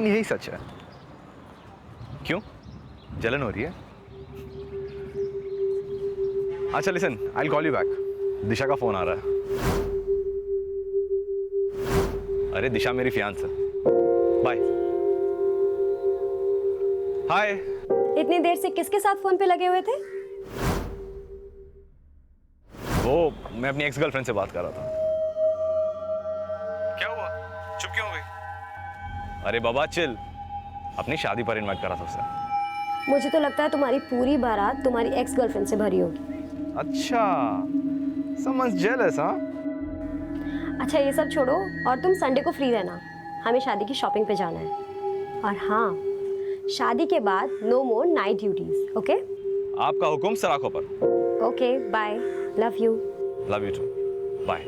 यही सच है। क्यों, जलन हो रही है? अच्छा listen, I will call you back. Disha का फोन आ रहा है। अरे दिशा मेरी फियांस है। बाय। हाय। इतनी देर से किसके साथ फोन पे लगे हुए थे? वो मैं अपनी एक्स गर्लफ्रेंड से बात कर रहा था। क्या हुआ, चुप क्यों हो गई? अरे बाबा चिल, अपनी शादी पर इनवाइट करा था उसे। मुझे तो लगता है तुम्हारी पूरी बारात तुम्हारी एक्स गर्लफ्रेंड से भरी होगी। अच्छा, समझ जेलस हाँ? अच्छा ये सब छोड़ो, और तुम संडे को फ्री रहना, हमें शादी की शॉपिंग पे जाना है। और हाँ, शादी के बाद no more night duties, okay? आपका हुक्म सराखों पर। Okay bye, love you. Love you too, bye.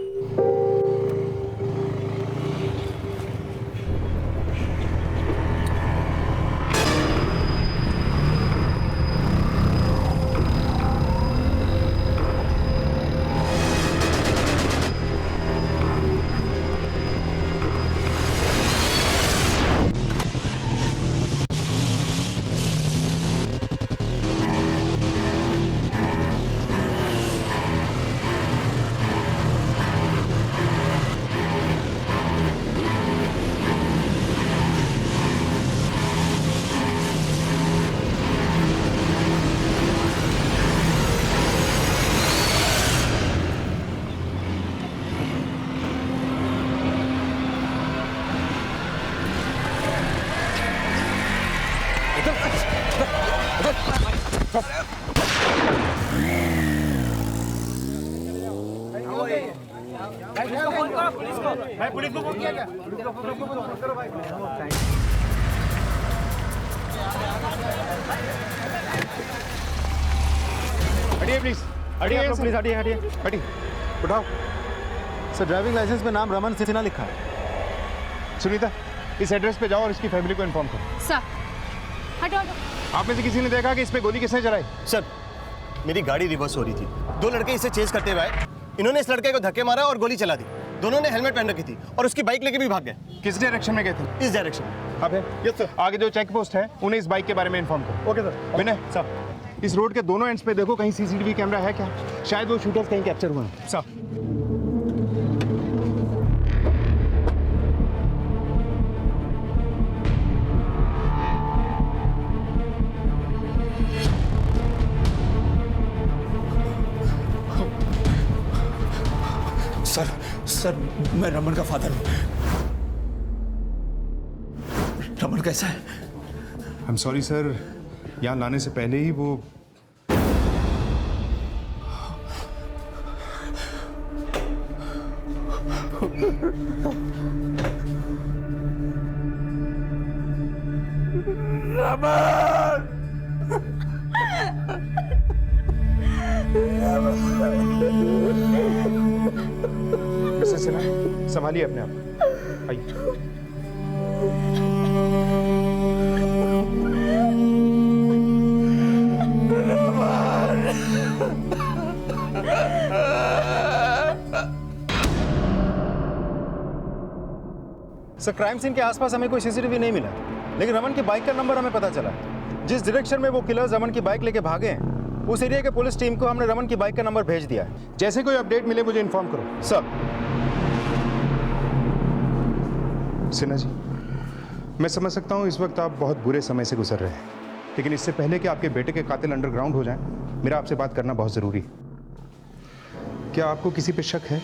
Police को फोन किया क्या? हटिए प्लीज, हटिए प्लीज, हटिए हटिए हटिए, उठाओ। सर ड्राइविंग लाइसेंस में नाम रमन सिन्हा लिखा है। सुनीता, इस एड्रेस पे जाओ और इसकी फैमिली को इन्फॉर्म करो। सर हटो हटो। आप में से किसी ने देखा कि इस पे गोली किसने चलाई? सर मेरी गाड़ी रिवर्स हो रही थी, दो लड़के इसे चेज करते हुए आए, इन्होंने इस लड़के को धक्के मारा और गोली चला दी। दोनों ने हेलमेट पहन रखी थी और उसकी बाइक लेके भी भाग गए। किस डायरेक्शन में गए थे? इस डायरेक्शन में। अब है यस सर। आगे जो चेक पोस्ट है उन्हें इस बाइक के बारे में इन्फॉर्म करो। Okay sir. विनय सर, इस रोड के दोनों एंड्स पे देखो कहीं सीसीटीवी कैमरा है क्या? शायद वो शूटर्स कहीं कैप्चर हुए हैं। सर सर मैं रमन का फादर हूँ। रमन कैसा है? आई एम सॉरी सर, यहाँ लाने से पहले ही वो मिस्टर सिन्हा, संभालिए अपने आप। आइए। सर क्राइम सीन के आसपास हमें कोई सीसीटीवी नहीं मिला, लेकिन रमन की बाइक का नंबर हमें पता चला। जिस डायरेक्शन में वो किलर्स रमन की बाइक लेके भागे हैं, उस एरिया के पुलिस टीम को हमने रमन की बाइक का नंबर भेज दिया है। जैसे कोई अपडेट मिले मुझे इन्फॉर्म करो। सर। सिन्हा जी, मैं समझ सकता हूँ इस वक्त आप बहुत बुरे समय से गुजर रहे हैं, लेकिन इससे पहले कि आपके बेटे के कातिल अंडरग्राउंड हो जाएं, मेरा आपसे बात करना बहुत ज़रूरी है। क्या आपको किसी पे शक है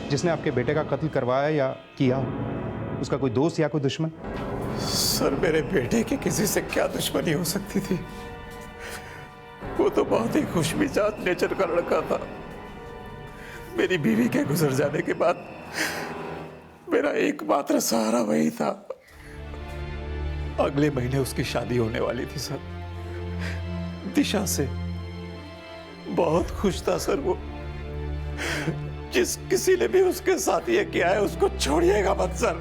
जिसने आपके बेटे का कत्ल करवाया या किया? उसका कोई दोस्त या कोई दुश्मन? सर मेरे बेटे की किसी से क्या दुश्मनी हो सकती थी? वो तो बहुत ही खुशमिजाज नेचर का लड़का था। मेरी बीवी के गुजर जाने के बाद मेरा एकमात्र सहारा वही था। अगले महीने उसकी शादी होने वाली थी सर, दिशा से। बहुत खुश था सर वो। जिस किसी ने भी उसके साथ ये किया है उसको छोड़िएगा मत सर,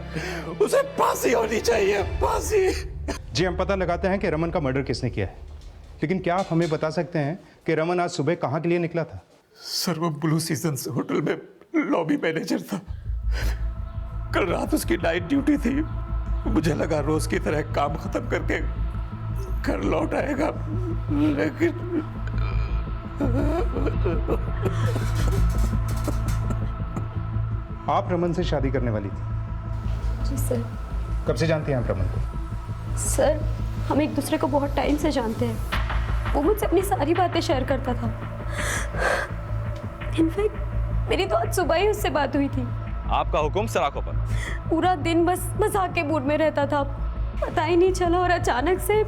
उसे फांसी होनी चाहिए, फांसी। जी हम पता लगाते हैं कि रमन का मर्डर किसने किया है, लेकिन क्या आप हमें बता सकते हैं कि रमन आज सुबह कहाँ के लिए निकला था? सर वो ब्लू सीजन्स होटल में लॉबी मैनेजर था। कल रात उसकी नाइट ड्यूटी थी। मुझे लगा रोज की तरह काम खत्म करके घर लौट आएगा, लेकिन आप रमन से शादी करने वाली थी। जी सर। कब से जानती हैं आप रमन को? सर, हम एक दूसरे को बहुत टाइम से जानते हैं। वो मुझसे अपनी सारी बातें शेयर करता था। इनफैक्ट मेरी तो आज सुबह ही उससे बात हुई थी। आपका हुक्म सराखों पर। पूरा दिन बस मजाक के मूड में रहता था, पता ही नहीं चला। और अचानक से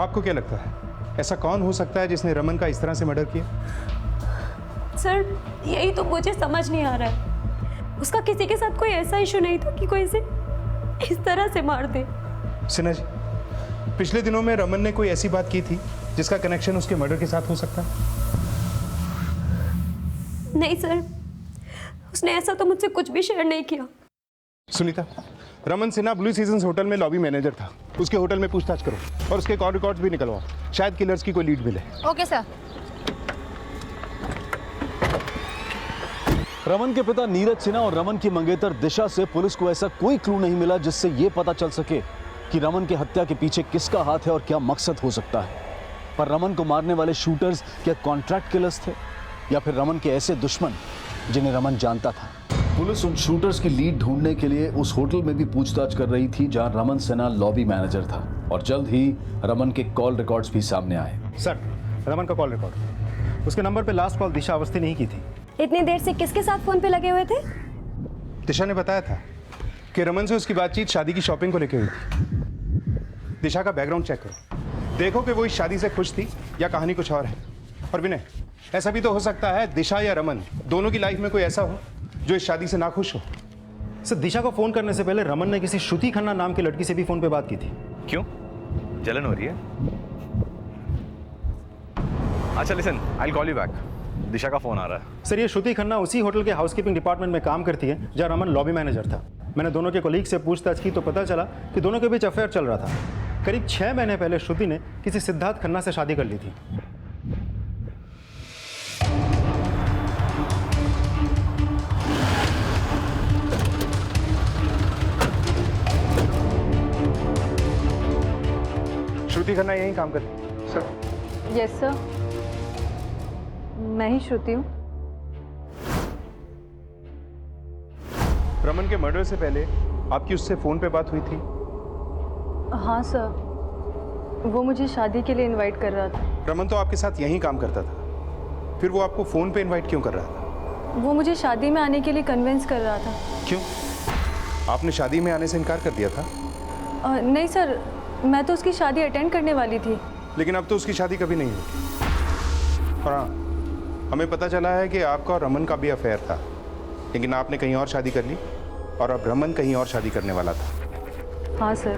आपको क्या लगता है ऐसा कौन हो सकता है जिसने रमन का इस तरह से मर्डर किया? सर, यही तो मुझे समझ नहीं आ रहा है। उसका किसी के साथ कोई ऐसा इशू नहीं था कि कोई इसे इस तरह से मार दे। सिन्हा जी, पिछले दिनों में रमन ने कोई ऐसी बात की थी जिसका कनेक्शन उसके मर्डर के साथ हो सकता है? नहीं सर, उसने ऐसा तो मुझसे कुछ भी शेयर नहीं किया। Sunita, Raman Sinha blue seasons hotel में लॉबी मैनेजर था। उसके होटल में पूछताछ करो और उसके कॉल रिकॉर्ड्स भी निकलवाओ, शायद किलर्स की कोई लीड मिले। Okay sir. रमन के पिता नीरज सिन्हा और रमन की मंगेतर दिशा से पुलिस को ऐसा कोई क्लू नहीं मिला जिससे यह पता चल सके कि रमन की हत्या के पीछे किसका हाथ है और क्या मकसद हो सकता है। पर रमन को मारने वाले शूटर्स क्या कॉन्ट्रैक्ट किलर्स थे या फिर रमन के ऐसे दुश्मन जिन्हें रमन जानता था? पुलिस उन शूटर्स की लीड ढूंढने के लिए उस होटल में भी पूछताछ कर रही थी जहां रमन सिन्हा लॉबी मैनेजर था, और जल्द ही रमन के कॉल रिकॉर्ड्स भी सामने आए। सर, रमन का कॉल रिकॉर्ड, उसके नंबर पे लास्ट कॉल दिशा अवस्थी नहीं की थी। इतनी देर से किसके साथ फोन पे लगे हुए थे? दिशा ने बताया था कि रमन से उसकी बातचीत शादी की शॉपिंग को लेकर हुई थी। दिशा का बैकग्राउंड चेक करो, देखो कि वो इस शादी से खुश थी या कहानी कुछ और है। और विनय, ऐसा भी तो हो सकता है दिशा या रमन दोनों की लाइफ में कोई ऐसा हो जो इस शादी से नाखुश हो। सर, दिशा को फोन करने से पहले रमन ने किसी श्रुति खन्ना नाम की लड़की से भी फोन पे बात की थी। क्यों? जलन हो रही है? अच्छा listen, I will call you back. Disha का फोन आ रहा है। सर, ये श्रुति खन्ना उसी होटल के हाउसकीपिंग डिपार्टमेंट में काम करती है जहां रमन लॉबी मैनेजर था। मैंने दोनों के कोलीग से पूछताछ की तो पता चला कि दोनों के बीच अफेयर चल रहा था। करीब 6 महीने पहले श्रुति ने किसी सिद्धार्थ खन्ना से शादी कर ली थी। श्रुति खन्ना यहीं काम करती है? सर, यस सर, मैं ही श्रुति हूँ। रमन के मर्डर से पहले आपकी उससे फोन पे बात हुई थी? हाँ सर, वो मुझे शादी के लिए इनवाइट कर रहा था। रमन तो आपके साथ यहीं काम करता था, फिर वो आपको फोन पे इनवाइट क्यों कर रहा था? वो मुझे शादी में आने के लिए कन्विंस कर रहा था। क्यों? आपने शादी में आने से इनकार कर दिया था? नहीं सर, मैं तो उसकी शादी अटेंड करने वाली थी। लेकिन अब तो उसकी शादी कभी नहीं हुई। और हाँ, हमें पता चला है कि आपका और रमन का भी अफेयर था, लेकिन आपने कहीं और शादी कर ली और अब रमन कहीं और शादी करने वाला था। हाँ सर,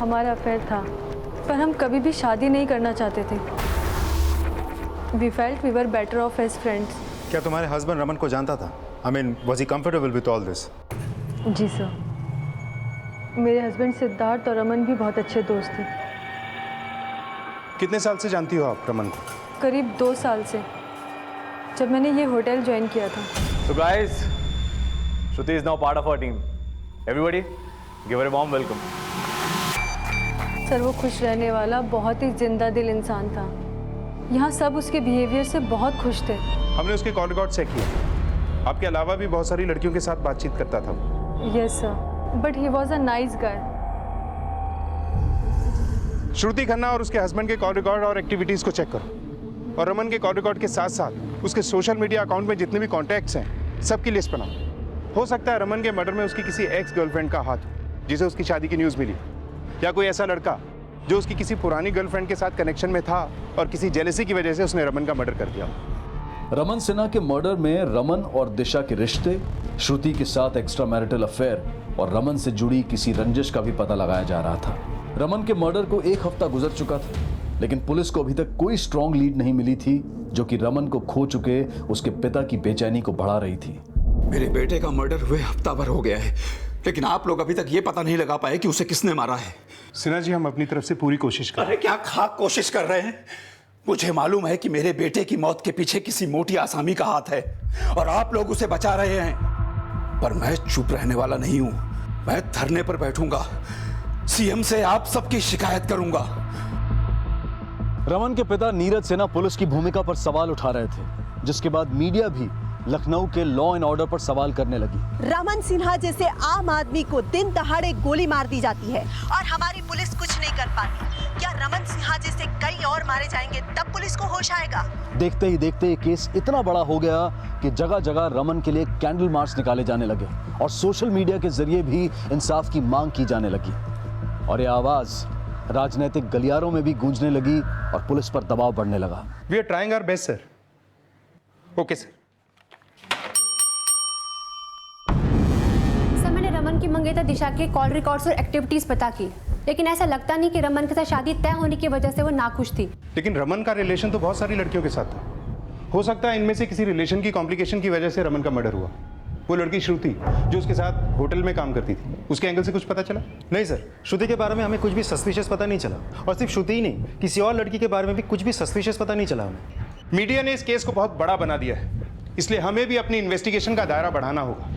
हमारा अफेयर था, पर हम कभी भी शादी नहीं करना चाहते थे। We felt we were better off as friends. क्या तुम्हारे हस्बैंड रमन को जानता था? I mean, was he comfortable with all this? जी सर, मेरे हस्बैंड सिद्धार्थ और रमन भी बहुत अच्छे दोस्त थे। कितने साल से जानती हो आप रमन को? करीब 2 साल से, जब मैंने ये होटल ज्वाइन किया था। So guys, Shruti is now part of our team. Everybody, give her a warm welcome. Sir, वो खुश रहने वाला बहुत ही जिंदा दिल इंसान था। यहाँ सब उसके बिहेवियर से बहुत खुश थे। हमने उसके कॉल रिकॉर्ड चेक किए, आपके अलावा भी बहुत सारी लड़कियों के साथ बातचीत करता था वो। Yes sir, but he was a nice guy. Shruti Khanna और उसके हस्बैंड के कॉल रिकॉर्ड और एक्टिविटीज को चेक करो, और रमन के कॉल रिकॉर्ड के साथ साथ उसके सोशल मीडिया अकाउंट में जितने भी कॉन्टैक्ट्स हैं सबकी लिस्ट बनाओ। हो सकता है रमन के मर्डर में उसकी किसी एक्स गर्लफ्रेंड का हाथ हो जिसे उसकी शादी की न्यूज़ मिली, या कोई ऐसा लड़का जो उसकी किसी पुरानी गर्लफ्रेंड के साथ कनेक्शन में था और किसी जेलसी की वजह से उसने रमन का मर्डर कर दिया। रमन सिन्हा के मर्डर में रमन और दिशा के रिश्ते, श्रुति के साथ एक्स्ट्रा मैरिटल अफेयर और रमन से जुड़ी किसी रंजिश का भी पता लगाया जा रहा था। रमन के मर्डर को 1 हफ्ता गुजर चुका था, लेकिन पुलिस को अभी तक कोई स्ट्रॉन्ग लीड नहीं मिली थी जो कि रमन को खो चुके उसके पिता की बेचैनी को बढ़ा रही थी। मेरे बेटे का मर्डर हुए हफ्ता भर हो गया है, लेकिन आप लोग अभी तक ये पता नहीं लगा पाए कि उसे किसने मारा है। सिन्हा जी, हम अपनी तरफ से पूरी कोशिश कर रहे हैं। अरे क्या खाक कोशिश कर रहे हैं? मुझे मालूम है कि मेरे बेटे की मौत के पीछे किसी मोटी आसामी का हाथ है और आप लोग उसे बचा रहे हैं, पर मैं चुप रहने वाला नहीं हूं। मैं धरने पर बैठूंगा, सीएम से आप सबकी शिकायत करूंगा। रमन के पिता नीरज सिन्हा पुलिस की भूमिका पर सवाल उठा रहे थे, जिसके बाद मीडिया भी लखनऊ के लॉ एंड ऑर्डर पर सवाल करने लगी। रमन सिन्हा जैसे आम आदमी को दिन दहाड़े गोली मार दी जाती है और हमारी पुलिस कुछ नहीं कर पाती। क्या रमन सिन्हा जैसे कई और मारे जाएंगे तब पुलिस को होश आएगा? देखते ही देखते ये केस इतना बड़ा हो गया कि जगह जगह रमन के लिए कैंडल मार्च निकाले जाने लगे और सोशल मीडिया के जरिए भी इंसाफ की मांग की जाने लगी। और ये आवाज राजनीतिक गलियारों में भी गूंजने लगी और पुलिस पर दबाव बढ़ने लगा। We are trying our best sir. Okay sir. Sir, मैंने रमन की मंगेतर दिशा के कॉल रिकॉर्ड्स और एक्टिविटीज पता की, लेकिन ऐसा लगता नहीं कि रमन के साथ शादी तय होने की वजह से वो नाखुश थी। लेकिन रमन का रिलेशन तो बहुत सारी लड़कियों के साथ था। हो सकता है इनमें से किसी रिलेशन की कॉम्प्लिकेशन की वजह से रमन का मर्डर हुआ। वो लड़की श्रुति जो उसके साथ होटल में काम करती थी, उसके एंगल से कुछ पता चला? नहीं सर, श्रुति के बारे में हमें कुछ भी सस्पिशियस पता नहीं चला, और सिर्फ श्रुति ही नहीं, किसी और लड़की के बारे में भी कुछ भी सस्पिशियस पता नहीं चला हमें। मीडिया ने इस केस को बहुत बड़ा बना दिया है, इसलिए हमें भी अपनी इन्वेस्टिगेशन का दायरा बढ़ाना होगा।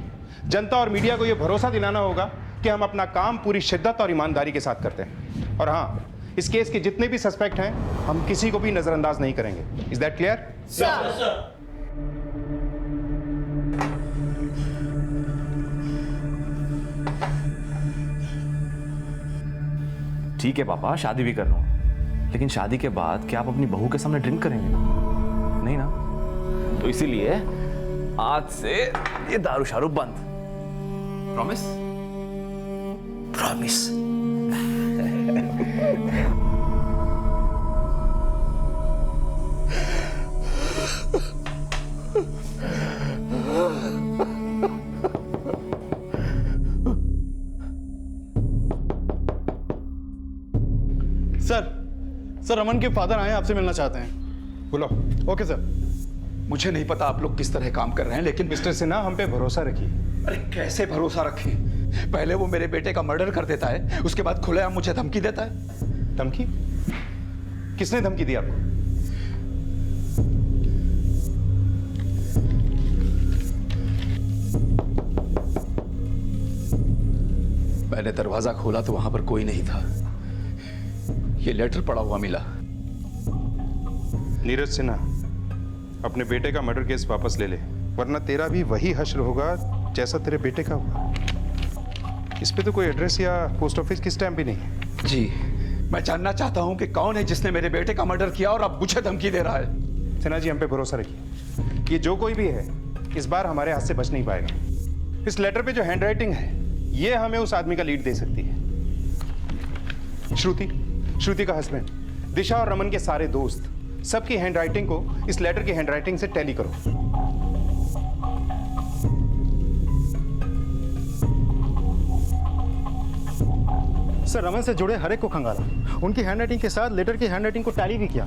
जनता और मीडिया को यह भरोसा दिलाना होगा कि हम अपना काम पूरी शिद्दत और ईमानदारी के साथ करते हैं। और हाँ, इस केस के जितने भी सस्पेक्ट हैं, हम किसी को भी नजरअंदाज नहीं करेंगे। Is that clear? सर। ठीक है पापा, शादी भी कर रहा हूँ, लेकिन शादी के बाद क्या आप अपनी बहू के सामने ड्रिंक करेंगे? नहीं ना? तो इसीलिए आज से ये दारू शारू बंद। प्रॉमिस? प्रॉमिस। सर, रमन के फादर आए, आपसे मिलना चाहते हैं। बोलो। Okay sir. मुझे नहीं पता आप लोग किस तरह काम कर रहे हैं, लेकिन मिस्टर सिन्हा, हम पे भरोसा रखिए। अरे कैसे भरोसा रखें? पहले वो मेरे बेटे का मर्डर कर देता है, उसके बाद खुलेआम मुझे धमकी देता है। धमकी? किसने धमकी दी आपको? मैंने दरवाजा खोला तो वहां पर कोई नहीं था। ये लेटर पड़ा हुआ मिला। नीरज सिन्हा, अपने बेटे का मर्डर केस वापस ले ले, वरना तेरा भी वही हश्र होगा जैसा तेरे बेटे का हुआ। इस पे तो कोई एड्रेस या पोस्ट ऑफिस की स्टैम्प भी नहीं है। जी, मैं जानना चाहता हूं कि कौन है जिसने मेरे बेटे का मर्डर किया और अब मुझे धमकी दे रहा है। सिन्हा जी, हम पे भरोसा रखिए। ये जो कोई भी है, इस बार हमारे हाथ से बच नहीं पाएगा। इस लेटर पे जो हैंडराइटिंग है, ये हमें उस आदमी का लीड दे सकती है। श्रुति का हस्बैंड, दिशा और रमन के सारे दोस्त, सबकी हैंडराइटिंग को इस लेटर की हैंडराइटिंग से टैली करो। सर, रमन से जुड़े हर एक को खंगाला, उनकी हैंडराइटिंग के साथ लेटर की हैंडराइटिंग को टैली भी किया।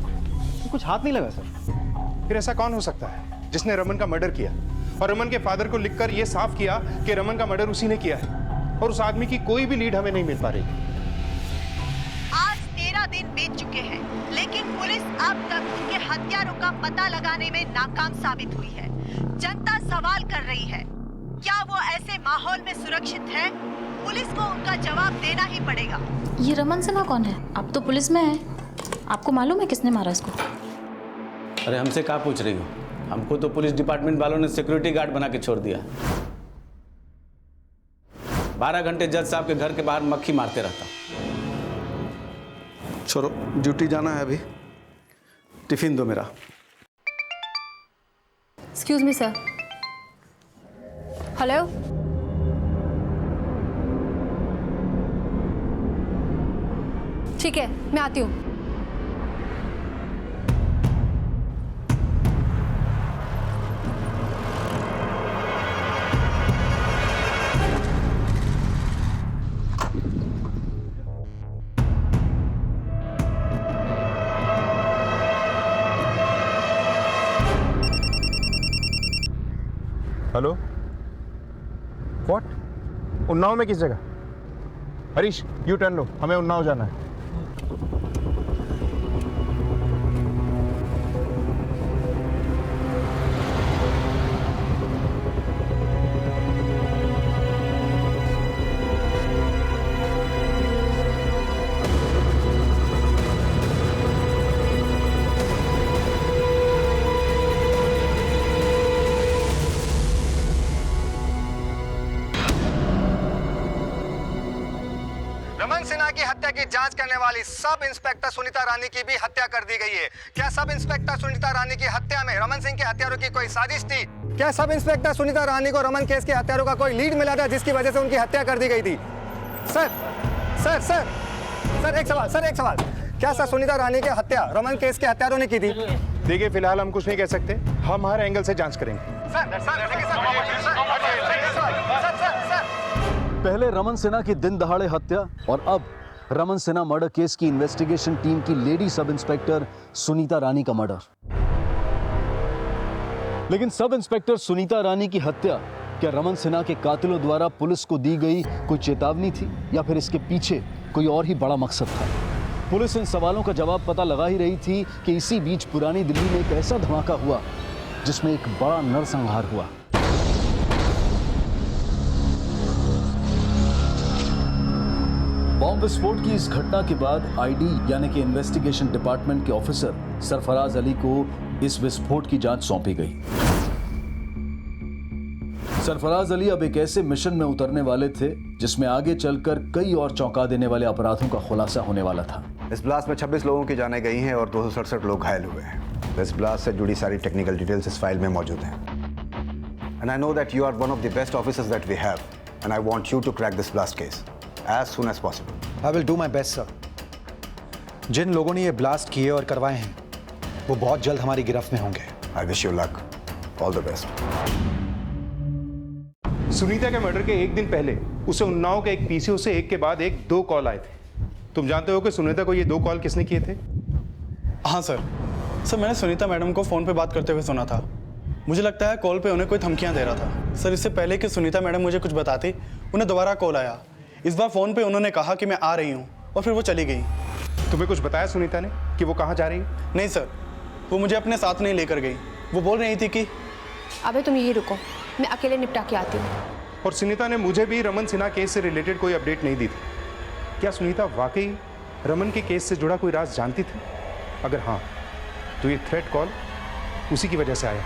कुछ हाथ नहीं लगा सर। फिर ऐसा कौन हो सकता है जिसने रमन का मर्डर किया और रमन के फादर को लिखकर यह साफ किया कि रमन का मर्डर उसी ने किया है, और उस आदमी की कोई भी लीड हमें नहीं मिल पा रही। 13 दिन बीत चुके हैं, लेकिन पुलिस अब तक उनके हत्यारों का पता लगाने में नाकाम साबित हुई है। जनता सवाल कर रही है, क्या वो ऐसे माहौल में सुरक्षित है? पुलिस को उनका जवाब देना ही पड़ेगा। ये रमन सिन्हा कौन है? आप तो पुलिस में हैं, आपको मालूम है किसने मारा इसको? अरे हमसे क्या पूछ रही हो? हमको तो पुलिस डिपार्टमेंट वालों ने सिक्योरिटी गार्ड बना के छोड़ दिया। 12 घंटे जज साहब के घर के बाहर मक्खी मारते रहता। छोड़ो, ड्यूटी जाना है अभी। टिफिन दो मेरा। Excuse me sir. हेलो, ठीक है, मैं आती हूँ। Hello, what? उन्नाव में किस जगह? हरीश, यू टर्न लो, हमें उन्नाव जाना है। रमन सिन्हा की हत्या की जांच करने वाली सब इंस्पेक्टर सुनीता रानी की भी हत्या कर दी गई है। क्या सब इंस्पेक्टर सुनीता रानी की हत्या में रमन सिंह के हत्यारों की कोई साजिश थी? क्या सब इंस्पेक्टर सुनीता रानी को रमन केस के हत्यारों का कोई लीड मिला था जिसकी वजह से उनकी हत्या कर दी गई थी? सर सर सर सर एक सवाल क्या सर सुनीता रानी की हत्या रमन केस के हत्यारों ने की थी? देखिए, फिलहाल हम कुछ नहीं कह सकते, हम हर एंगल से जांच करेंगे। पहले रमन सिन्हा की दिन दहाड़े हत्या और अब रमन सिन्हा मर्डर केस की इन्वेस्टिगेशन टीम की लेडी सब इंस्पेक्टर सुनीता रानी का मर्डर। लेकिन सब इंस्पेक्टर सुनीता रानी की हत्या क्या रमन सिन्हा के कातिलों द्वारा पुलिस को दी गई कोई चेतावनी थी या फिर इसके पीछे कोई और ही बड़ा मकसद था? पुलिस इन सवालों का जवाब पता लगा ही रही थी कि इसी बीच पुरानी दिल्ली में एक ऐसा धमाका हुआ जिसमें एक बड़ा नरसंहार हुआ। बॉम्ब विस्फोट की इस घटना के बाद आईडी यानी कि इन्वेस्टिगेशन डिपार्टमेंट के ऑफिसर सरफराज अली को इस विस्फोट की जांच सौंपी गई। सरफराज अली अब एक ऐसे मिशन में उतरने वाले थे जिसमें आगे चलकर कई और चौंका देने वाले अपराधों का खुलासा होने वाला था। इस ब्लास्ट में 26 लोगों की जानें गई हैं और 267 लोग घायल हुए हैं। इस ब्लास्ट से जुड़ी सारी टेक्निकल डिटेल्स इस फाइल में मौजूद हैं। And I know that you are one of the best officers that we have and I want you to crack this blast case as soon as possible. I will do my best, sir. जिन लोगों ने ये blast किए और करवाए हैं वो बहुत जल्द हमारी गिरफ्त में होंगे। I wish you luck. All the best. Sunita के मर्डर के एक दिन पहले उसे उन्नाव के एक पीसीओ से एक के बाद एक 2 कॉल आए थे। तुम जानते हो कि सुनीता को ये 2 कॉल किसने किए थे? हाँ सर, मैंने सुनीता मैडम को फ़ोन पे बात करते हुए सुना था। मुझे लगता है कॉल पे उन्हें कोई धमकियाँ दे रहा था। सर, इससे पहले कि सुनीता मैडम मुझे कुछ बताती, उन्हें दोबारा कॉल आया। इस बार फ़ोन पे उन्होंने कहा कि मैं आ रही हूँ और फिर वो चली गई। तुम्हें कुछ बताया सुनीता ने कि वो कहाँ जा रही है? नहीं सर, वो मुझे अपने साथ नहीं लेकर गई। वो बोल रही थी कि अबे तुम यही रुको, मैं अकेले निपटा के आती हूँ। और सुनीता ने मुझे भी रमन सिन्हा केस से रिलेटेड कोई अपडेट नहीं दी थी। क्या सुनीता वाकई रमन के केस से जुड़ा कोई राज जानती थी? अगर हाँ, तो ये थ्रेट कॉल उसी की वजह से आया।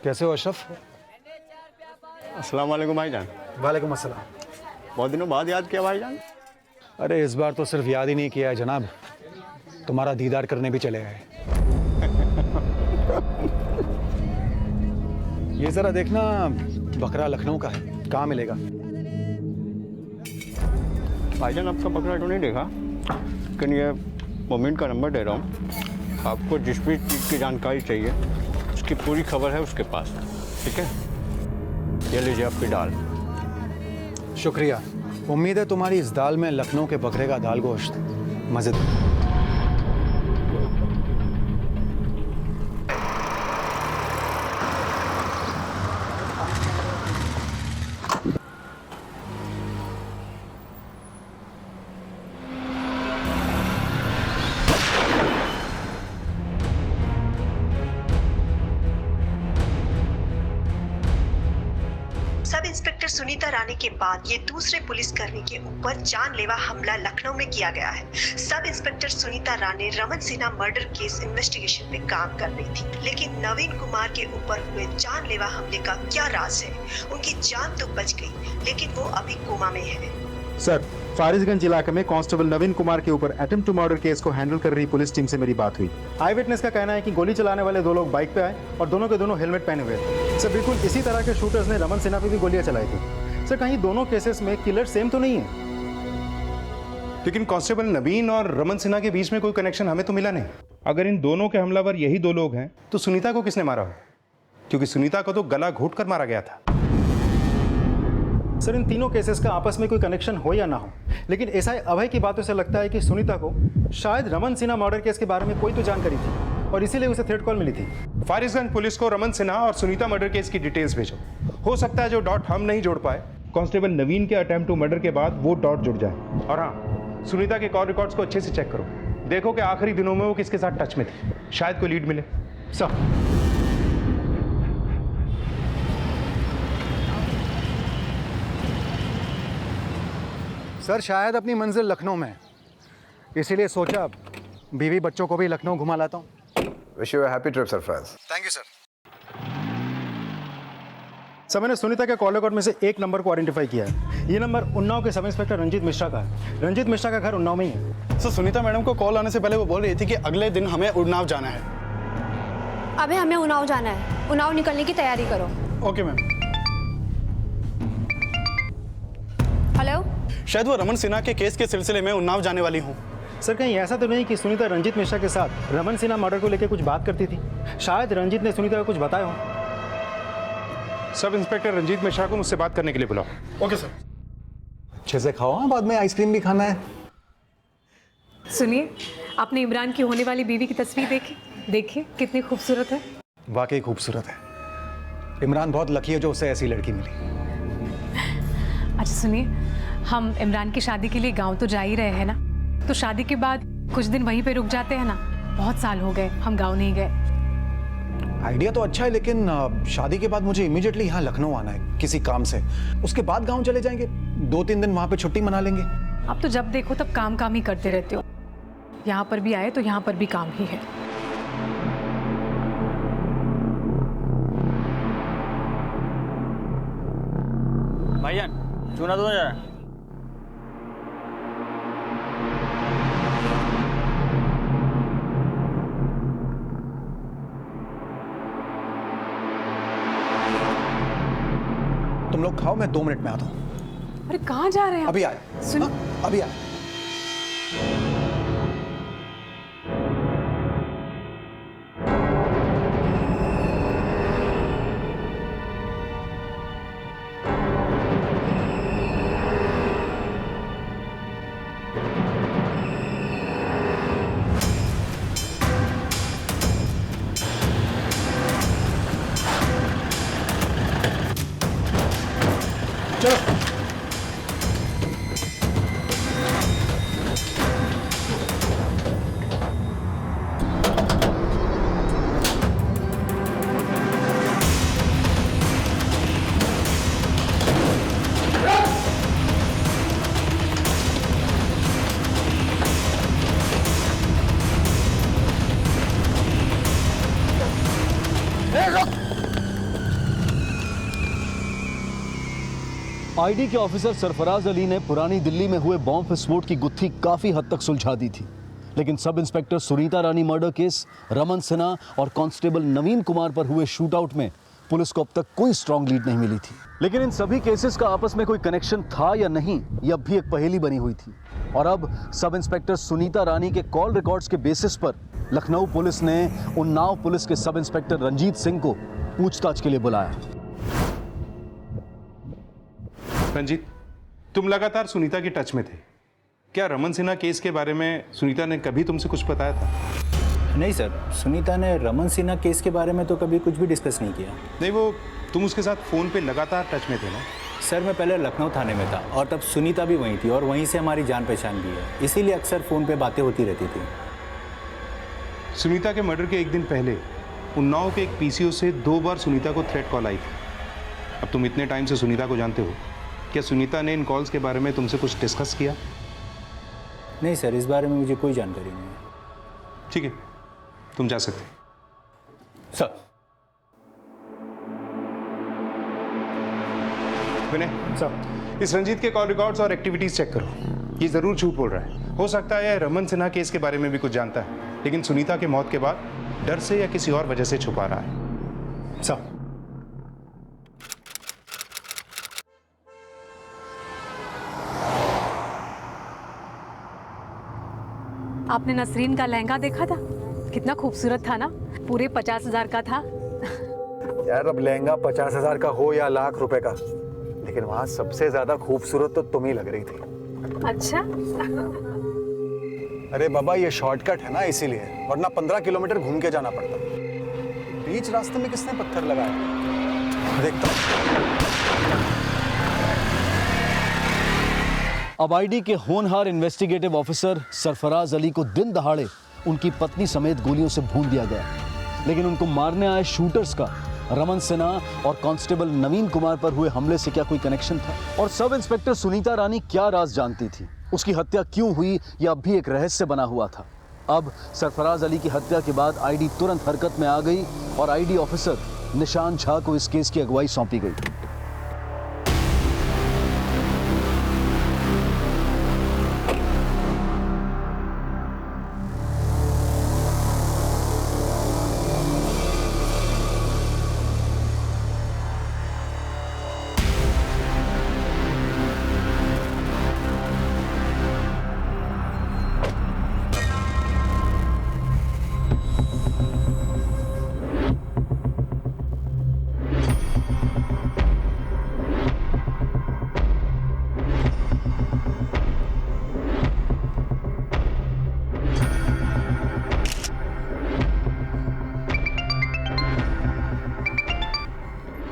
कैसे हो अशरफ? अस्सलाम वालेकुम भाईजान। वालेकुम अस्सलाम। बहुत दिनों बाद याद किया भाईजान। अरे इस बार तो सिर्फ याद ही नहीं किया है जनाब, तुम्हारा दीदार करने भी चले गए। ये जरा देखना, बकरा लखनऊ का है, कहाँ मिलेगा? भाईजान आपका बकरा तो नहीं देखा, लेकिन ये मोमिन का नंबर दे रहा हूँ। आपको जिस भी चीज़ की जानकारी चाहिए उसकी पूरी खबर है उसके पास, ठीक है? ये लीजिए आपकी दाल। शुक्रिया। उम्मीद है तुम्हारी इस दाल में लखनऊ के बकरे का दाल गोश्त मज़ेदार। सब इंस्पेक्टर सुनीता रानी के बाद ये दूसरे पुलिसकर्मी के ऊपर जानलेवा हमला लखनऊ में किया गया है। Sub inspector Sunita Rani Raman Sinha murder case investigation में काम कर रही थी, लेकिन नवीन कुमार के ऊपर हुए जानलेवा हमले का क्या राज है? उनकी जान तो बच गई, लेकिन वो अभी कोमा में है। सर, फारिसगंज इलाके में कांस्टेबल नवीन कुमार के ऊपर अटेम्प्ट टू मर्डर केस को हैंडल कर रही पुलिस टीम से मेरी बात हुई। आई विटनेस का कहना है कि गोली चलाने वाले 2 लोग बाइक पे आए और दोनों के दोनों हेलमेट पहने हुए थे। सर, बिल्कुल इसी तरह के शूटर्स ने रमन सिन्हा पे भी गोलियां चलाई थी। सर, कहीं दोनों केसेस में किलर सेम तो नहीं है? लेकिन कांस्टेबल नवीन और रमन सिन्हा के बीच में कोई कनेक्शन हमें तो मिला नहीं। अगर इन दोनों के हमलावर यही 2 लोग हैं तो सुनीता को किसने मारा है? क्योंकि सुनीता को तो गला घोट कर मारा गया था। सर इन तीनों केसेस का आपस में कोई कनेक्शन हो या ना हो, लेकिन एसआई अभय की बातों से लगता है कि सुनीता को शायद रमन सिन्हा मर्डर केस के बारे में कोई तो जानकारी थी और इसीलिए उसे थ्रेट कॉल मिली थी। फारिसगंज पुलिस को रमन सिन्हा और सुनीता मर्डर केस की डिटेल्स भेजो। हो सकता है जो डॉट हम नहीं जोड़ पाए, कांस्टेबल नवीन के अटेम्प्ट टू मर्डर के बाद वो डॉट जुड़ जाए। और हाँ, सुनीता के कॉल रिकॉर्ड्स को अच्छे से चेक करो, देखो कि आखिरी दिनों में वो किसके साथ टच में थी, शायद कोई लीड मिले। सर शायद अपनी मंजिल लखनऊ में है, इसीलिए सोचा बीवी बच्चों को भी लखनऊ घुमा लाता हूँ। Wish you a happy trip Sarfaraz. Thank you sir. Sir मैंने सुनीता के कॉल रिकॉर्ड में से एक नंबर को आइडेंटिफाई किया है। ये नंबर उन्नाव के सब इंस्पेक्टर रंजीत मिश्रा का है। रंजीत मिश्रा का घर उन्नाव में ही है। सर सुनीता मैडम को कॉल आने से पहले वो बोल रही थी कि अगले दिन हमें उन्नाव जाना है। अबे हमें उन्नाव जाना है, उन्नाव निकलने की तैयारी करो। Okay ma'am. हेलो, शायद वो रमन सिन्हा के केस के सिलसिले में उन्नाव जाने वाली हूँ। सर कहीं ऐसा तो नहीं कि सुनीता रंजीत मिश्रा के साथ रमन सिन्हा मर्डर को लेकर कुछ बात करती थी? शायद रंजीत ने सुनीता को कुछ बताया हो। सब इंस्पेक्टर रंजीत मिश्रा को मुझसे बात करने के लिए बुलाओ। Okay sir. अच्छे से खाओ, बाद में आइसक्रीम भी खाना है। सुनिए, आपने इमरान की होने वाली बीवी की तस्वीर देखी? देखिए कितनी खूबसूरत है। वाकई खूबसूरत है। इमरान बहुत लकी है जो उसे ऐसी लड़की मिली। अच्छा सुनिए, हम इमरान की शादी के लिए गांव तो जा ही रहे हैं ना, तो शादी के बाद कुछ दिन वहीं पे रुक जाते हैं ना। बहुत साल हो गए हम गांव नहीं गए। आइडिया तो अच्छा है, लेकिन शादी के बाद मुझे इमीडिएटली यहाँ लखनऊ आना है किसी काम से। उसके बाद गांव चले जाएंगे, 2-3 दिन वहाँ पे छुट्टी मना लेंगे। आप तो जब देखो तब काम काम ही करते रहते हो। यहाँ पर भी आए तो यहाँ पर भी काम ही है। भाईजान चूना दो जरा। तुम लोग खाओ, मैं 2 मिनट में आता हूँ। अरे कहाँ जा रहे हैं? अभी आए। अभी आए। आईडी के ऑफिसर सरफराज अली ने पुरानी दिल्ली में हुए बॉम्ब विस्फोट की गुत्थी काफी हद तक सुलझा दी थी, लेकिन सब इंस्पेक्टर सुनीता रानी मर्डर केस, रमन सिन्हा और कांस्टेबल नवीन कुमार पर हुए शूटआउट में पुलिस को अब तक कोई स्ट्रांग लीड नहीं मिली थी। लेकिन इन सभी केसेस का आपस में कोई कनेक्शन था या नहीं, यह अब भी एक पहेली बनी हुई थी। और अब सब इंस्पेक्टर सुनीता रानी के कॉल रिकॉर्ड्स के बेसिस पर लखनऊ पुलिस ने उन्नाव पुलिस के सब इंस्पेक्टर रंजीत सिंह को पूछताछ के लिए बुलाया। रंजीत, तुम लगातार सुनीता के टच में थे। क्या रमन सिन्हा केस के बारे में सुनीता ने कभी तुमसे कुछ बताया था? नहीं सर, सुनीता ने रमन सिन्हा केस के बारे में तो कभी कुछ भी डिस्कस नहीं किया। नहीं, वो तुम उसके साथ फ़ोन पे लगातार टच में थे ना? सर मैं पहले लखनऊ थाने में था और तब सुनीता भी वहीं थी और वहीं से हमारी जान पहचान भी है, इसीलिए अक्सर फ़ोन पे बातें होती रहती थी। सुनीता के मर्डर के एक दिन पहले उन्नाव के एक पीसीओ से 2 बार सुनीता को थ्रेट कॉल आई थी। अब तुम इतने टाइम से सुनीता को जानते हो, क्या सुनीता ने इन कॉल्स के बारे में तुमसे कुछ डिस्कस किया? नहीं सर, इस बारे में मुझे कोई जानकारी नहीं है। ठीक है, तुम जा सकते हो। सर। विनय सर, इस रंजीत के कॉल रिकॉर्ड्स और एक्टिविटीज चेक करो। ये जरूर झूठ बोल रहा है। हो सकता है यह रमन सिन्हा केस के बारे में भी कुछ जानता है, लेकिन सुनीता के मौत के बाद डर से या किसी और वजह से छुपा रहा है। सर आपने नसरीन का लहंगा देखा था? कितना खूबसूरत था ना, पूरे 50,000 का था। यार अब लहंगा 50,000 का हो या लाख रुपए का, लेकिन वहां सबसे ज्यादा खूबसूरत तो तुम ही लग रही थी। अच्छा। अरे बाबा, ये शॉर्टकट है ना, इसीलिए, वरना 15 किलोमीटर घूम के जाना पड़ता। बीच रास्ते में किसने पत्थर लगाया? देखता हूं। अब आईडी के होनहार इन्वेस्टिगेटिव ऑफिसर सरफराज अली को दिन दहाड़े उनकी पत्नी समेत गोलियों से भून दिया गया, लेकिन उनको मारने आए शूटर्स का रमन सिन्हा और कांस्टेबल नवीन कुमार पर हुए हमले से क्या कोई कनेक्शन था? और सब इंस्पेक्टर सुनीता रानी क्या राज जानती थी? उसकी हत्या क्यों हुई, यह अब भी एक रहस्य बना हुआ था। अब सरफराज अली की हत्या के बाद आईडी तुरंत हरकत में आ गई और आईडी ऑफिसर निशान झा को इस केस की अगुवाई सौंपी गई।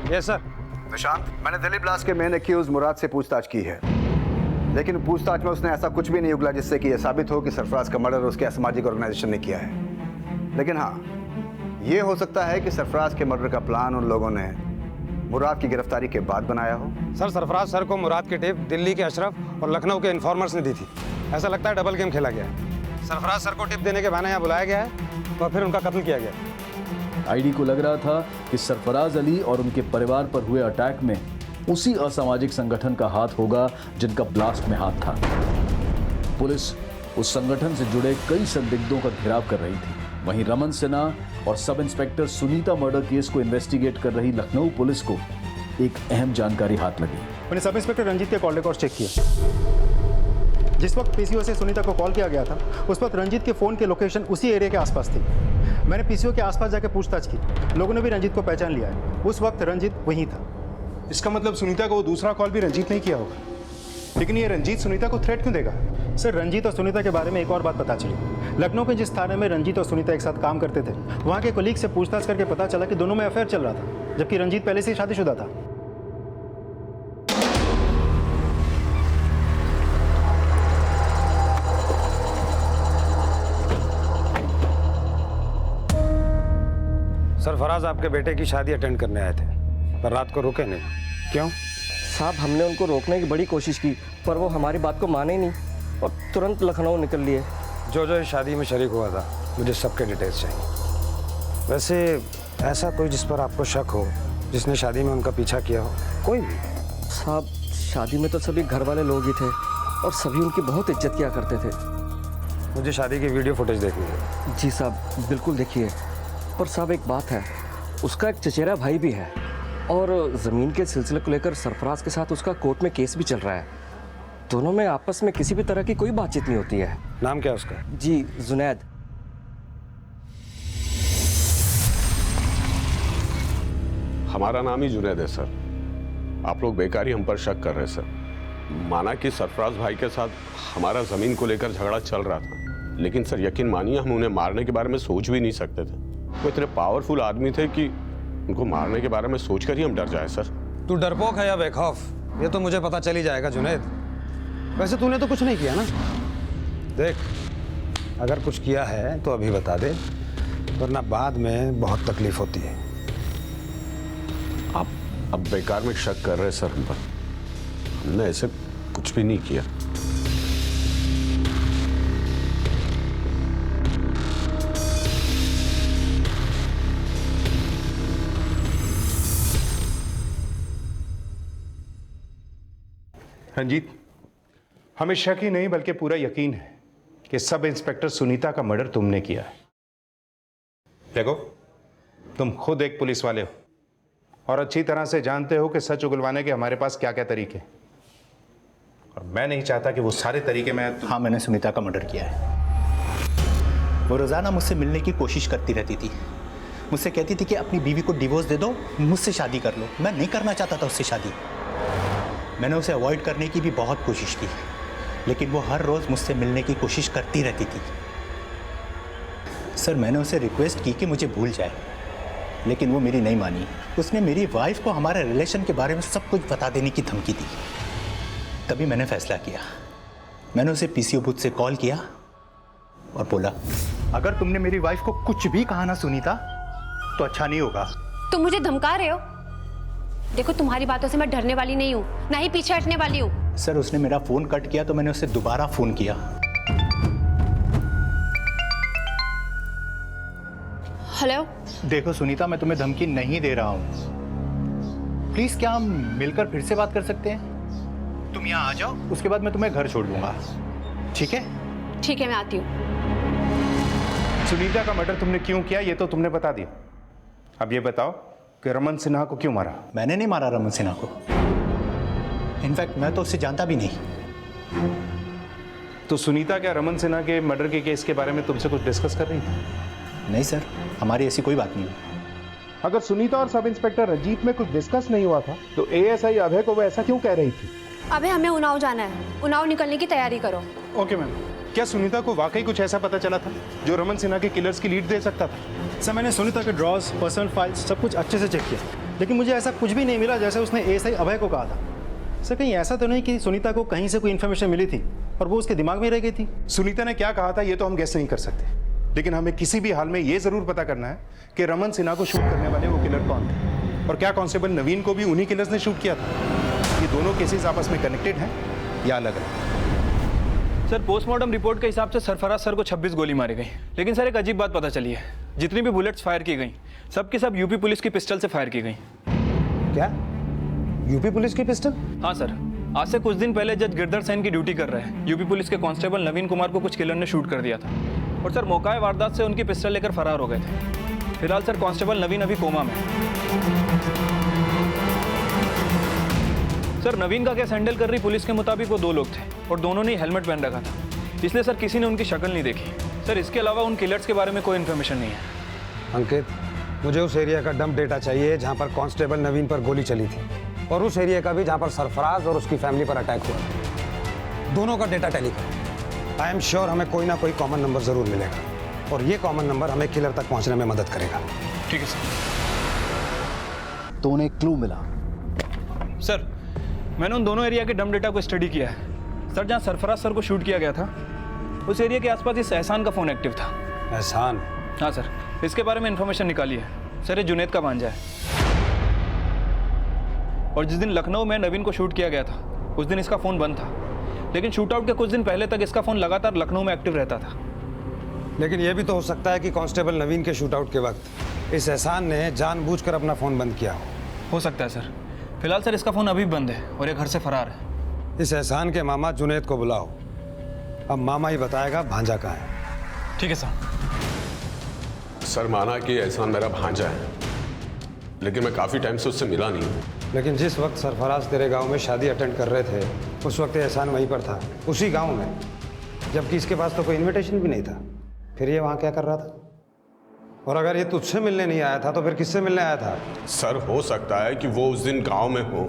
Yes sir. निशांत, मैंने दिल्ली ब्लास्ट के मेन एक्यूज मुराद से पूछताछ की है, लेकिन पूछताछ में उसने ऐसा कुछ भी नहीं उगला जिससे कि यह साबित हो कि सरफराज का मर्डर उसके असामाजिक ऑर्गेनाइजेशन ने किया है। लेकिन हाँ, यह हो सकता है कि सरफराज के मर्डर का प्लान उन लोगों ने मुराद की गिरफ्तारी के बाद बनाया हो। सर, सरफराज सर को मुराद की टिप दिल्ली के अशरफ और लखनऊ के इन्फॉर्मर्स ने दी थी। ऐसा लगता है डबल गेम खेला गया है। सरफराज सर को टिप देने के बहाने यहाँ बुलाया गया है और फिर उनका कत्ल किया गया। आईडी को लग रहा था कि सरफराज अली और उनके परिवार पर हुए अटैक में उसी असामाजिक संगठन का हाथ होगा जिनका ब्लास्ट में हाथ था। पुलिस उस संगठन से जुड़े कई संदिग्धों का घेराव कर रही थी। वहीं रमन सिन्हा और सब इंस्पेक्टर सुनीता मर्डर केस को इन्वेस्टिगेट कर रही लखनऊ पुलिस को एक अहम जानकारी हाथ लगी। मैंने सब इंस्पेक्टर रंजीत के कॉल रिकॉर्ड चेक किए। जिस वक्त पीसीओ से सुनीता को कॉल किया गया था, उस वक्त रंजीत के फोन की लोकेशन उसी एरिया के आसपास थी। मैंने पीसीओ के आसपास जाकर पूछताछ की, लोगों ने भी रंजीत को पहचान लिया है। उस वक्त रंजीत वहीं था। इसका मतलब सुनीता को वो दूसरा कॉल भी रंजीत नहीं किया होगा। लेकिन ये रंजीत सुनीता को थ्रेट क्यों देगा? सर, रंजीत और सुनीता के बारे में एक और बात पता चली। लखनऊ के जिस थाने में रंजीत और सुनीता एक साथ काम करते थे, वहाँ के कोलीग से पूछताछ करके पता चला कि दोनों में अफेयर चल रहा था, जबकि रंजीत पहले से ही शादीशुदा था। सरफराज आपके बेटे की शादी अटेंड करने आए थे, पर रात को रुके नहीं। क्यों? साहब, हमने उनको रोकने की बड़ी कोशिश की, पर वो हमारी बात को माने ही नहीं और तुरंत लखनऊ निकल लिए। जो इस शादी में शरीक हुआ था, मुझे सबके डिटेल्स चाहिए। वैसे ऐसा कोई जिस पर आपको शक हो, जिसने शादी में उनका पीछा किया हो? कोई भी? साहब, शादी में तो सभी घर वाले लोग ही थे और सभी उनकी बहुत इज्जत किया करते थे। मुझे शादी की वीडियो फुटेज देखनी है। जी साहब, बिल्कुल देखिए। पर साहब, एक बात है, उसका एक चचेरा भाई भी है और ज़मीन के सिलसिले को लेकर सरफराज के साथ उसका कोर्ट में केस भी चल रहा है। दोनों में आपस में किसी भी तरह की कोई बातचीत नहीं होती है। नाम क्या है उसका? जी, जुनैद। हमारा नाम ही जुनैद है सर। आप लोग बेकार ही हम पर शक कर रहे हैं सर। माना कि सरफराज भाई के साथ हमारा ज़मीन को लेकर झगड़ा चल रहा था, लेकिन सर यकीन मानिए हम उन्हें मारने के बारे में सोच भी नहीं सकते थे। वो इतने पावरफुल आदमी थे कि उनको मारने के बारे में सोचकर ही हम डर जाए सर। तू डरपोक है या बेखौफ, ये तो मुझे पता चल ही जाएगा जुनैद। वैसे तूने तो कुछ नहीं किया ना? देख, अगर कुछ किया है तो अभी बता दे, वरना बाद में बहुत तकलीफ होती है। आप अब बेकार में शक कर रहे हैं सर हम पर। हमने ऐसे कुछ भी नहीं किया। रंजीत, हमें शक ही नहीं बल्कि पूरा यकीन है कि सब इंस्पेक्टर सुनीता का मर्डर तुमने किया है। देखो, तुम खुद एक पुलिस वाले हो और अच्छी तरह से जानते हो कि सच उगलवाने के हमारे पास क्या क्या तरीके हैं, और मैं नहीं चाहता कि वो सारे तरीके मैं हाँ, मैंने सुनीता का मर्डर किया है। वो रोज़ाना मुझसे मिलने की कोशिश करती रहती थी। मुझसे कहती थी कि अपनी बीवी को डिवोर्स दे दो, मुझसे शादी कर लो। मैं नहीं करना चाहता था उससे शादी। मैंने उसे अवॉइड करने की भी बहुत कोशिश की, लेकिन वो हर रोज़ मुझसे मिलने की कोशिश करती रहती थी। सर, मैंने उसे रिक्वेस्ट की कि मुझे भूल जाए, लेकिन वो मेरी नहीं मानी। उसने मेरी वाइफ को हमारे रिलेशन के बारे में सब कुछ बता देने की धमकी दी। तभी मैंने फैसला किया। मैंने उसे पीसीओ बूथ से कॉल किया और बोला, अगर तुमने मेरी वाइफ को कुछ भी कहा ना सुनीता, तो अच्छा नहीं होगा। तुम मुझे धमका रहे हो? देखो, तुम्हारी बातों से मैं डरने वाली नहीं हूँ, ना ही पीछे हटने वाली हूँ। सर, उसने मेरा फ़ोन कट किया तो मैंने उसे दोबारा फ़ोन किया। हेलो। देखो सुनीता, मैं तुम्हें धमकी नहीं दे रहा हूँ। प्लीज, क्या हम मिलकर फिर से बात कर सकते हैं? तुम यहाँ आ जाओ, उसके बाद मैं तुम्हें घर छोड़ दूंगा। ठीक है? ठीक है, मैं आती हूँ। सुनीता का मर्डर तुमने क्यों किया ये तो तुमने बता दिया। अब ये बताओ कि रमन सिन्हा को क्यों मारा? मैंने नहीं मारा रमन सिन्हा को। इनफैक्ट मैं तो उससे जानता भी नहीं। तो सुनीता क्या रमन सिन्हा के मर्डर के केस के बारे में तुमसे कुछ डिस्कस कर रही थी? नहीं सर, हमारी ऐसी कोई बात नहीं। अगर सुनीता और सब इंस्पेक्टर रंजीत में कुछ डिस्कस नहीं हुआ था तो एएसआई अभय को वो ऐसा क्यों कह रही थी? अबे, हमें उन्नाव जाना है, उन्नाव निकलने की तैयारी करो। Okay ma'am. क्या सुनीता को वाकई कुछ ऐसा पता चला था जो रमन सिन्हा के किलर्स की लीड दे सकता था? सर, मैंने सुनीता के ड्रॉर्स, पर्सनल फाइल्स सब कुछ अच्छे से चेक किया, लेकिन मुझे ऐसा कुछ भी नहीं मिला जैसे उसने एएसआई अभय को कहा था। सर, कहीं ऐसा तो नहीं कि सुनीता को कहीं से कोई इन्फॉर्मेशन मिली थी और वो उसके दिमाग में रह गई थी? सुनीता ने क्या कहा था ये तो हम गेस नहीं कर सकते, लेकिन हमें किसी भी हाल में ये जरूर पता करना है कि रमन सिन्हा को शूट करने वाले वो किलर कौन थे, और क्या कांस्टेबल नवीन को भी उन्हीं किलर्स ने शूट किया था? ये दोनों केसेस आपस में कनेक्टेड हैं या अलग अलग? सर, पोस्टमार्टम रिपोर्ट के हिसाब से सरफराज सर को 26 गोली मारी गई, लेकिन सर एक अजीब बात पता चली है। जितनी भी बुलेट्स फायर की गई सब की सब यूपी पुलिस की पिस्टल से फायर की गई। क्या? यूपी पुलिस की पिस्टल? हाँ सर, आज से कुछ दिन पहले जज गिरधर सेन की ड्यूटी कर रहे हैं यूपी पुलिस के कांस्टेबल नवीन कुमार को कुछ किलर ने शूट कर दिया था, और सर मौका वारदात से उनकी पिस्टल लेकर फरार हो गए थे। फिलहाल सर कांस्टेबल नवीन अभी कोमा में। सर, नवीन का केस हैंडल कर रही पुलिस के मुताबिक वो 2 लोग थे और दोनों ने हेलमेट पहन रखा था, इसलिए सर किसी ने उनकी शक्ल नहीं देखी। सर, इसके अलावा उन किलर्स के बारे में कोई इन्फॉर्मेशन नहीं है। अंकित, मुझे उस एरिया का डंप डेटा चाहिए जहां पर कांस्टेबल नवीन पर गोली चली थी, और उस एरिया का भी जहां पर सरफराज और उसकी फैमिली पर अटैक हुआ। दोनों का डेटा टैली करो। आई एम श्योर हमें कोई ना कोई कॉमन नंबर जरूर मिलेगा, और ये कॉमन नंबर हमें किलर तक पहुंचने में मदद करेगा। ठीक है सर। तो उन्हें क्लू मिला? सर, मैंने उन दोनों एरिया के डंप डेटा को स्टडी किया है। सर, जहाँ सरफराज सर को शूट किया गया था उस एरिया के आसपास इस एहसान का फ़ोन एक्टिव था। एहसान? हाँ सर, इसके बारे में इन्फॉर्मेशन निकाली है। सर, ये जुनैद का भांजा है, और जिस दिन लखनऊ में नवीन को शूट किया गया था उस दिन इसका फ़ोन बंद था, लेकिन शूटआउट के कुछ दिन पहले तक इसका फ़ोन लगातार लखनऊ में एक्टिव रहता था। लेकिन यह भी तो हो सकता है कि कांस्टेबल नवीन के शूटआउट के वक्त इस एहसान ने जानबूझकर अपना फ़ोन बंद किया हो सकता है सर। फिलहाल सर इसका फ़ोन अभी बंद है और ये घर से फरार है। इस एहसान के मामा जुनैद को बुलाओ, अब मामा ही बताएगा भांजा कहाँ है। ठीक है सर। सर, माना कि एहसान मेरा भांजा है, लेकिन मैं काफ़ी टाइम से उससे मिला नहीं हूँ। लेकिन जिस वक्त सरफराज तेरे गांव में शादी अटेंड कर रहे थे उस वक्त एहसान वहीं पर था, उसी गांव में, जबकि इसके पास तो कोई इनविटेशन भी नहीं था। फिर ये वहाँ क्या कर रहा था? और अगर ये तुझसे मिलने नहीं आया था तो फिर किससे मिलने आया था? सर, हो सकता है कि वो उस दिन गांव में हो,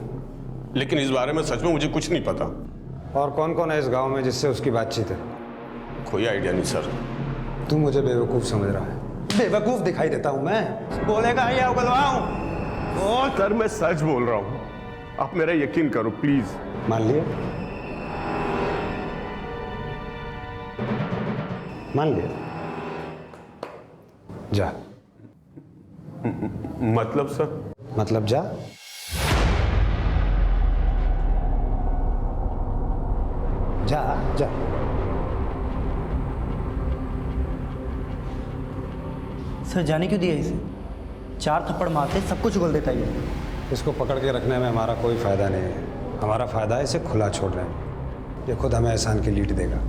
लेकिन इस बारे में सच में मुझे कुछ नहीं पता। और कौन कौन है इस गांव में जिससे उसकी बातचीत है? कोई आइडिया नहीं सर। तू मुझे बेवकूफ़ समझ रहा है? बेवकूफ़ दिखाई देता हूँ मैं? बोलेगा या उगलवाऊं? सर, मैं सच बोल रहा हूँ, आप मेरा यकीन करो प्लीज। मान लिया? मान लिया? जा। मतलब सर? मतलब जा। जा जा। सर, जाने क्यों दिया इसे? 4 थप्पड़ मारते सब कुछ उगल देता है। इसको पकड़ के रखने में हमारा कोई फायदा नहीं है। हमारा फायदा है इसे खुला छोड़ रहे हैं। ये खुद हमें एहसान की लीड देगा।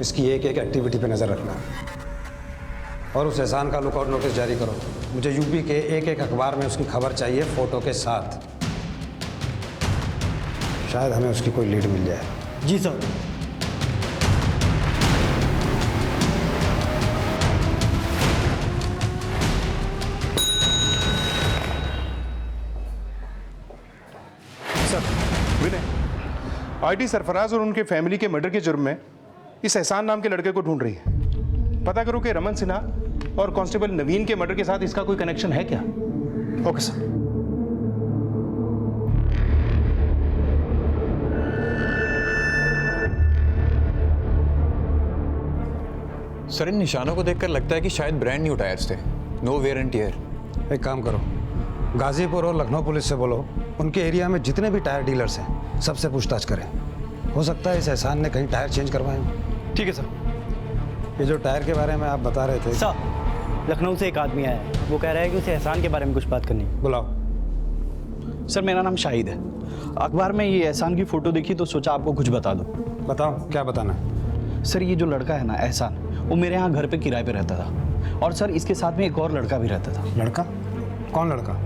इसकी एक एक एक्टिविटी पे नज़र रखना, और उस एहसान का लुकआउट नोटिस जारी करो। मुझे यूपी के एक एक अखबार में उसकी खबर चाहिए, फोटो के साथ। शायद हमें उसकी कोई लीड मिल जाए। जी सर। विनय, आईटी सरफराज और उनके फैमिली के मर्डर के जुर्म में इस एहसान नाम के लड़के को ढूंढ रही है। पता करो कि रमन सिन्हा और कांस्टेबल नवीन के मर्डर के साथ इसका कोई कनेक्शन है क्या? Okay sir. सर, इन निशानों को देखकर लगता है कि शायद ब्रांड न्यू टायर्स थे, नो वेयर एंड टियर। एक काम करो, गाजीपुर और लखनऊ पुलिस से बोलो उनके एरिया में जितने भी टायर डीलर्स हैं सबसे पूछताछ करें। हो सकता है इस एहसान ने कहीं टायर चेंज करवाए हों। ठीक है सर। ये जो टायर के बारे में आप बता रहे थे सर, लखनऊ से एक आदमी आया है, वो कह रहा है कि उसे एहसान के बारे में कुछ बात करनी है। बुलाओ। सर, मेरा नाम शाहिद है। अखबार में ये एहसान की फ़ोटो देखी तो सोचा आपको कुछ बता दूं। बताओ, क्या बताना है? सर, ये जो लड़का है ना एहसान, वो मेरे यहाँ घर पे किराए पे रहता था। और सर, इसके साथ में एक और लड़का भी रहता था। लड़का? कौन लड़का?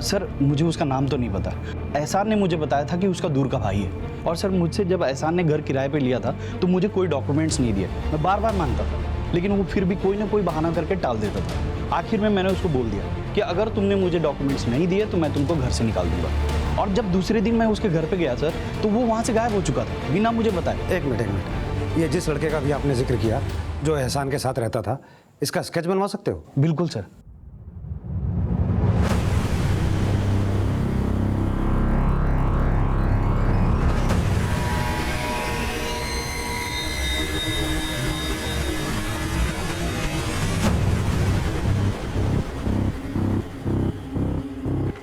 सर, मुझे उसका नाम तो नहीं पता। एहसान ने मुझे बताया था कि उसका दूर का भाई है। और सर, मुझसे जब एहसान ने घर किराए पे लिया था तो मुझे कोई डॉक्यूमेंट्स नहीं दिए। मैं बार बार मांगता था, लेकिन वो फिर भी कोई ना कोई बहाना करके टाल देता था। आखिर में मैंने उसको बोल दिया कि अगर तुमने मुझे डॉक्यूमेंट्स नहीं दिए तो मैं तुमको घर से निकाल दूंगा। और जब दूसरे दिन मैं उसके घर पे गया सर, तो वो वहाँ से गायब हो चुका था बिना मुझे बताए। एक मिनट, ये जिस लड़के का भी आपने जिक्र किया जो एहसान के साथ रहता था, इसका स्केच बनवा सकते हो? बिल्कुल सर।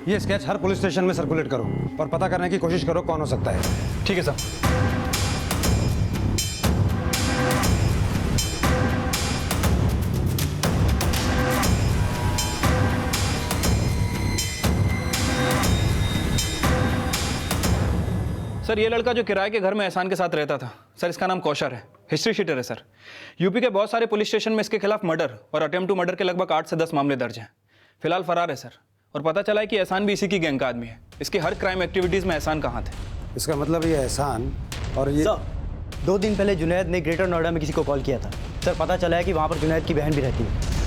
ये स्केच हर पुलिस स्टेशन में सर्कुलेट करो और पता करने की कोशिश करो कौन हो सकता है। ठीक है सर। सर, ये लड़का जो किराए के घर में एहसान के साथ रहता था, सर इसका नाम कौशर है, हिस्ट्री शीटर है सर। यूपी के बहुत सारे पुलिस स्टेशन में इसके खिलाफ मर्डर और अटेम्प्ट टू मर्डर के लगभग 8 से 10 मामले दर्ज हैं। फिलहाल फरार है सर। और पता चला है कि एहसान भी इसी की गैंग का आदमी है। इसकी हर क्राइम एक्टिविटीज में एहसान कहाँ थे। इसका मतलब ये एहसान और ये सर, 2 दिन पहले जुनैद ने ग्रेटर नोएडा में किसी को कॉल किया था सर। पता चला है कि वहाँ पर जुनैद की बहन भी रहती है।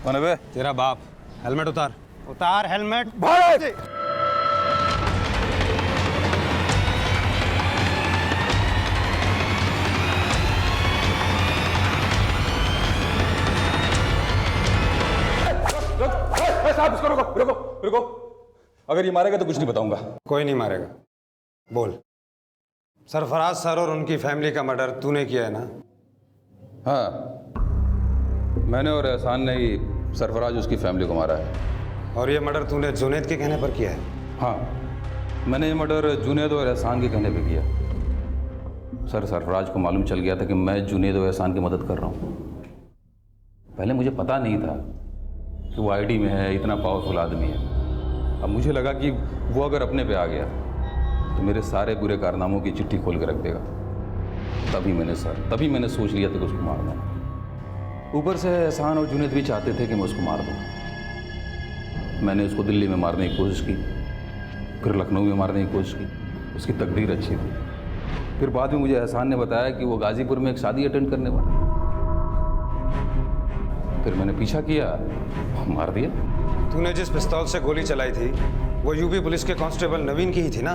कौन है बे? तेरा बाप। हेलमेट उतार। उतार हेलमेट। साहब, इसको रुको रुको रुको। अगर ये मारेगा तो कुछ नहीं बताऊंगा। कोई नहीं मारेगा। बोल। सरफराज सर और उनकी फैमिली का मर्डर तूने किया है ना? हाँ, मैंने और एहसान ने ही सरफराज उसकी फैमिली को मारा है। और ये मर्डर तूने जुनैद के कहने पर किया है? हाँ, मैंने ये मर्डर जुनैद और एहसान के कहने पे किया। सर, सरफराज को मालूम चल गया था कि मैं जुनैद और एहसान की मदद कर रहा हूँ। पहले मुझे पता नहीं था कि वो आईडी में है, इतना पावरफुल आदमी है। अब मुझे लगा कि वो अगर अपने पे आ गया तो मेरे सारे बुरे कारनामों की चिट्ठी खोल के रख देगा। तभी मैंने सोच लिया था कि उसको मार दूँ। ऊपर से एहसान और जुनैद भी चाहते थे कि मैं उसको मार दूँ। मैंने उसको दिल्ली में मारने की कोशिश की, फिर लखनऊ में मारने की कोशिश की। उसकी तकदीर अच्छी थी। फिर बाद में मुझे एहसान ने बताया कि वो गाजीपुर में एक शादी अटेंड करने वाला। फिर मैंने पीछा किया, मार दिया। तूने जिस पिस्तौल से गोली चलाई थी वो यूपी पुलिस के कांस्टेबल नवीन की ही थी ना?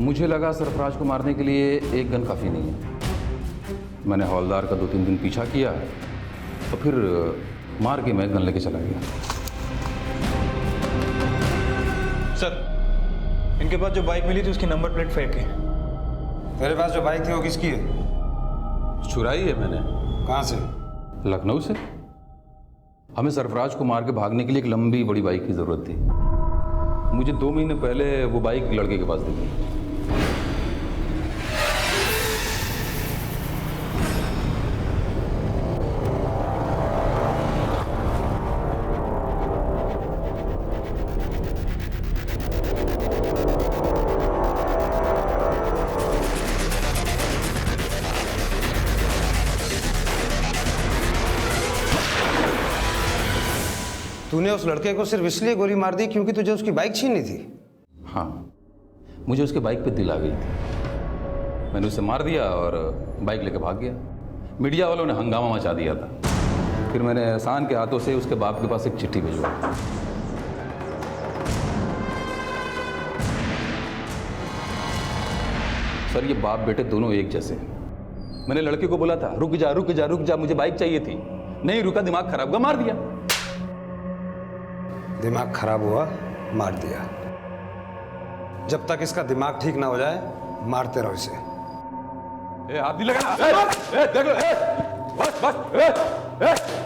मुझे लगा सरफराज को मारने के लिए एक गन काफ़ी नहीं है। मैंने हवलदार का 2-3 दिन पीछा किया तो फिर मार के मैं गन लेके चला गया। सर, इनके पास जो बाइक मिली थी उसकी नंबर प्लेट फेक है। तेरे पास जो बाइक थी वो किसकी है? चुराई है मैंने। कहाँ से? लखनऊ से। हमें सरफराज को मार के भागने के लिए एक लंबी बड़ी बाइक की ज़रूरत थी। मुझे 2 महीने पहले वो बाइक लड़के के पास दिखी। तूने उस लड़के को सिर्फ इसलिए गोली मार दी क्योंकि तुझे उसकी बाइक छीननी थी? हाँ, मुझे उसके बाइक पे दिल आ गई थी। मैंने उसे मार दिया और बाइक लेकर भाग गया। मीडिया वालों ने हंगामा मचा दिया था। फिर मैंने एहसान के हाथों से उसके बाप के पास एक चिट्ठी भिजवाई। सर, ये बाप बेटे दोनों एक जैसे हैं। मैंने लड़के को बोला था रुक जा रुक जा रुक जा, मुझे बाइक चाहिए थी। नहीं रुका, दिमाग खराब हुआ, मार दिया। दिमाग खराब हुआ, मार दिया। जब तक इसका दिमाग ठीक ना हो जाए मारते रहो इसे। हाथ नहीं लगाना। देख लो, बस बस।